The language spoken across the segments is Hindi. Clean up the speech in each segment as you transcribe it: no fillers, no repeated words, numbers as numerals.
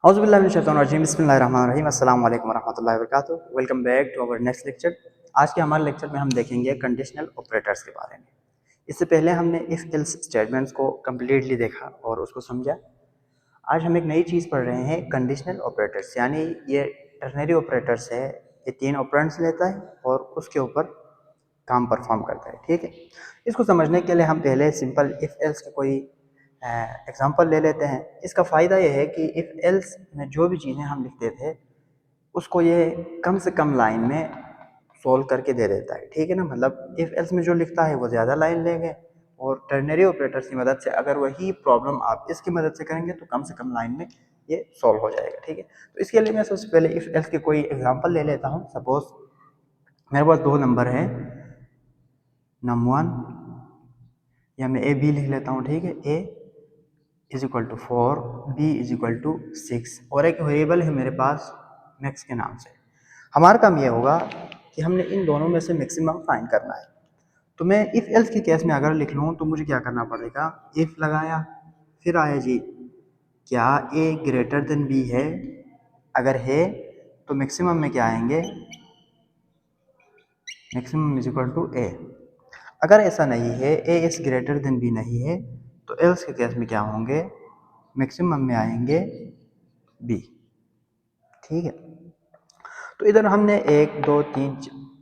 औज़ुबिल्लाहि बिस्मिल्लाहिर्रहमानिर्रहीम अस्सलाम वालेकुम वरहमतुल्लाहि वबरकातुहू। Welcome back to our next lecture. आज के हमारे लेक्चर में हम देखेंगे कंडीशनल ऑपरेटर्स के बारे में। इससे पहले हमने इफ एल्स स्टेटमेंट्स को कम्प्लीटली देखा और उसको समझा। आज हम एक नई चीज़ पढ़ रहे हैं, कंडीशनल ऑपरेटर्स, यानी ये टर्नरी ऑपरेटर्स है। ये 3 ऑपरेंड्स लेता है और उसके ऊपर काम परफॉर्म करता है। ठीक है, इसको समझने के लिए हम पहले सिंपल इफ एल्स का कोई एग्जांपल ले लेते हैं। इसका फ़ायदा यह है कि इफ एल्स में जो भी चीज़ें हम लिखते थे उसको ये कम से कम लाइन में सोल्व करके दे देता है। ठीक है ना, मतलब इफ एल्स में जो लिखता है वो ज़्यादा लाइन लेंगे और टर्नरी ऑपरेटर्स की मदद से अगर वही प्रॉब्लम आप इसकी मदद से करेंगे तो कम से कम लाइन में ये सॉल्व हो जाएगा। ठीक है, तो इसके लिए मैं सबसे पहले इफ एल्स के कोई एग्जांपल ले लेता हूँ। सपोज मेरे पास 2 नंबर है, num1 या मैं ए बी लिख लेता हूँ। ठीक है, A is equal to 4, B is equal to 6 और एक वेरिएबल है मेरे पास मैक्स के नाम से। हमारा काम ये होगा कि हमने इन दोनों में से मैक्सिमम फाइंड करना है। तो मैं इफ एल्स के केस में अगर लिख लूँ तो मुझे क्या करना पड़ेगा, इफ लगाया, फिर आया जी क्या ए ग्रेटर देन बी है, अगर है तो मैक्सिमम में क्या आएंगे, मैक्सिमम इज इक्वल टू ए। अगर ऐसा नहीं है, A is greater than B नहीं है, तो एल्स के केस में क्या होंगे, मैक्सिमम में आएंगे बी। ठीक है, तो इधर हमने 1 2 3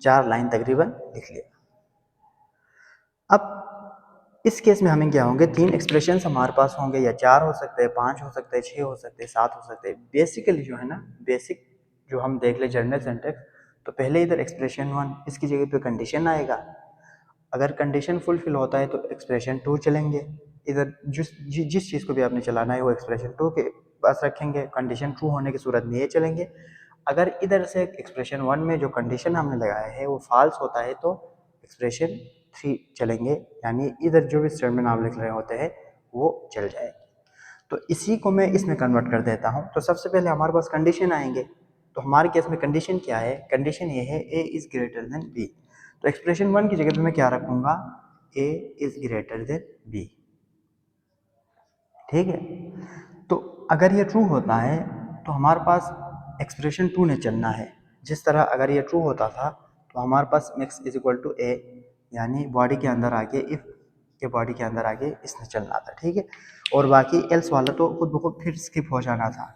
4 लाइन तकरीबन लिख लिया। अब इस केस में हमें क्या होंगे, 3 एक्सप्रेशंस हमारे पास होंगे, या 4 हो सकते हैं, 5 हो सकते हैं, 6 हो सकते हैं, 7 हो सकते हैं। बेसिकली जो है ना, बेसिक जो हम देख ले जनरल सिंटैक्स, तो पहले इधर एक्सप्रेशन 1, इसकी जगह पे कंडीशन आएगा। अगर कंडीशन फुलफिल होता है तो एक्सप्रेशन 2 चलेंगे। इधर जिस चीज़ को भी आपने चलाना है वो एक्सप्रेशन 2 के पास रखेंगे, कंडीशन ट्रू होने की सूरत में ये चलेंगे। अगर इधर से एक्सप्रेशन 1 में जो कंडीशन हमने लगाया है वो फॉल्स होता है तो एक्सप्रेशन 3 चलेंगे, यानी इधर जो भी स्टेटमेंट आप लिख रहे होते हैं वो चल जाएगी। तो इसी को मैं इसमें कन्वर्ट कर देता हूँ। तो सबसे पहले हमारे पास कंडीशन आएंगे, तो हमारे केस में कंडीशन क्या है, कंडीशन ये है A is greater than B. तो एक्सप्रेशन 1 की जगह पे मैं क्या रखूँगा, A is greater than B. ठीक है, तो अगर ये ट्रू होता है तो हमारे पास एक्सप्रेशन 2 ने चलना है। जिस तरह अगर ये ट्रू होता था तो हमारे पास मैक्स इज इक्वल टू ए, यानी बॉडी के अंदर आके, इफ के बॉडी के अंदर आके इसने चलना था। ठीक है, और बाकी एल्स वाला तो खुद ब खुद फिर स्किप हो जाना था।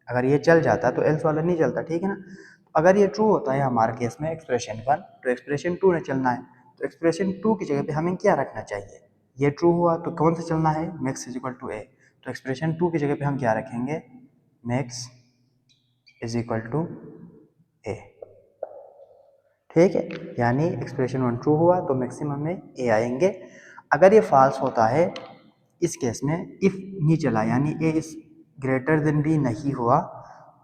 अगर ये चल जाता तो एल्स वाला नहीं चलता। ठीक है ना, तो अगर ये ट्रू होता है हमारे केस में एक्सप्रेशन 1, तो एक्सप्रेशन 2 ने चलना है। तो एक्सप्रेशन 2 की जगह पे हमें क्या रखना चाहिए, ये ट्रू हुआ तो कौन सा चलना है, मैक्स इज इक्वल टू ए। तो एक्सप्रेशन 2 की जगह पे हम क्या रखेंगे, मैक्स इज इक्वल टू ए। ठीक है, यानी एक्सप्रेशन 1 ट्रू हुआ तो मैक्सिमम में ए आएंगे। अगर ये फॉल्स होता है, इस केस में इफ नहीं चला, यानी ए इज ग्रेटर देन बी नहीं हुआ,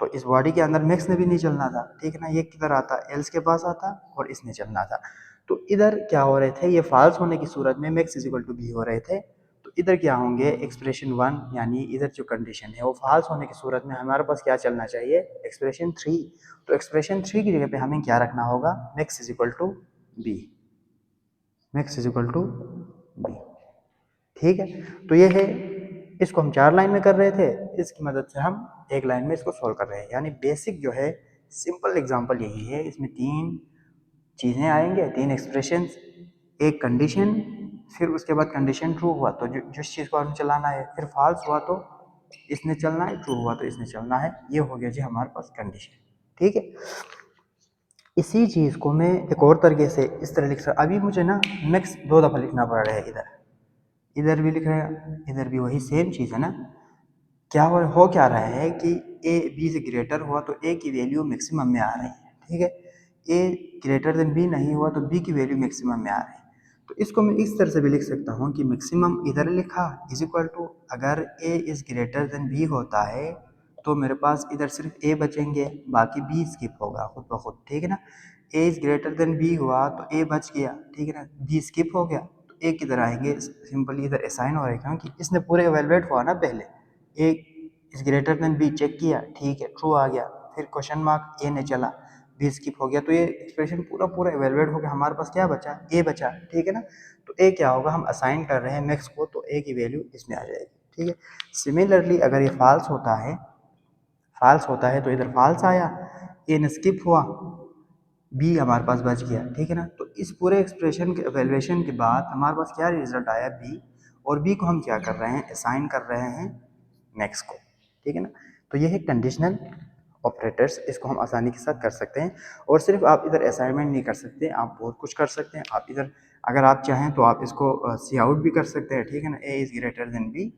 तो इस बॉडी के अंदर मैक्स ने भी नहीं चलना था। ठीक है ना, ये किधर आता, एल्स के पास आता और इसने चलना था। तो इधर क्या हो रहे थे, ये फॉल्स होने की सूरत में max is equal to B हो रहे थे। तो इधर क्या होंगे, एक्सप्रेशन 1, यानी इधर जो कंडीशन है वो फॉल्स होने की सूरत में हमारे पास क्या चलना चाहिए, एक्सप्रेशन 3। तो एक्सप्रेशन 3 की जगह पे हमें क्या रखना होगा, max is equal to B, max is equal to B. ठीक है, तो ये है, इसको हम 4 लाइन में कर रहे थे, इसकी मदद से हम 1 लाइन में इसको सॉल्व कर रहे हैं। यानी बेसिक जो है सिंपल एग्जांपल यही है। इसमें 3 चीज़ें आएंगे, 3 एक्सप्रेशंस, एक कंडीशन, फिर उसके बाद कंडीशन ट्रू हुआ तो जिस चीज़ को हमें चलाना है, फिर फॉल्स हुआ तो इसने चलना है, ट्रू हुआ तो इसने चलना है। ये हो गया जी हमारे पास कंडीशन। ठीक है, इसी चीज़ को मैं एक और तरीके से इस तरह लिख सकता। अभी मुझे ना मैक्स 2 दफ़ा लिखना पड़ रहा है, इधर इधर भी लिख रहे हैं, इधर भी वही सेम चीज़ है ना। क्या हो क्या रहा है कि ए बी से ग्रेटर हुआ तो ए की वैल्यू मैक्सिमम में आ रही है। ठीक है, ए ग्रेटर देन बी नहीं हुआ तो बी की वैल्यू मैक्सिमम में आ रही है। तो इसको मैं इस तरह से भी लिख सकता हूँ कि मैक्सिमम इधर लिखा इज इक्वल टू, अगर ए इज ग्रेटर देन बी होता है तो मेरे पास इधर सिर्फ ए बचेंगे, बाकी बी स्किप होगा खुद ब खुद। ठीक है ना, ए इज ग्रेटर देन बी हुआ तो ए बच गया। ठीक है ना, बी स्किप हो गया तो ए किधर आएंगे, सिंपली इधर असाइन हो रहा है क्योंकि इसने पूरे एवेलुएट हुआ ना पहले। A is greater than B check किया, ठीक है, ट्रू आ गया, फिर क्वेश्चन मार्क ए ने चला, बी स्किप हो गया, तो ये एक्सप्रेशन पूरा पूरा एवेलुएट हो गया, हमारे पास क्या बचा, ए बचा। ठीक है ना, तो ए क्या होगा, हम असाइन कर रहे हैं मैक्स को तो ए की वैल्यू इसमें आ जाएगी। ठीक है, सिमिलरली अगर ये फॉल्स होता है फॉल्स होता है तो इधर फॉल्स आया, ए ने स्किप हुआ, बी हमारे पास बच गया, ठीक है ना। तो इस पूरे एक्सप्रेशन के एवेल्यूएशन के बाद हमारे पास क्या रिजल्ट आया, बी, और बी को हम क्या कर रहे हैं, असाइन कर रहे हैं मैक्स को, ठीक है ना। तो ये है कंडीशनल ऑपरेटर्स, इसको हम आसानी के साथ कर सकते हैं। और सिर्फ आप इधर असाइनमेंट नहीं कर सकते, आप बहुत कुछ कर सकते हैं। आप इधर अगर आप चाहें तो आप इसको सी आउट भी कर सकते हैं, ठीक है ना, A is greater than B.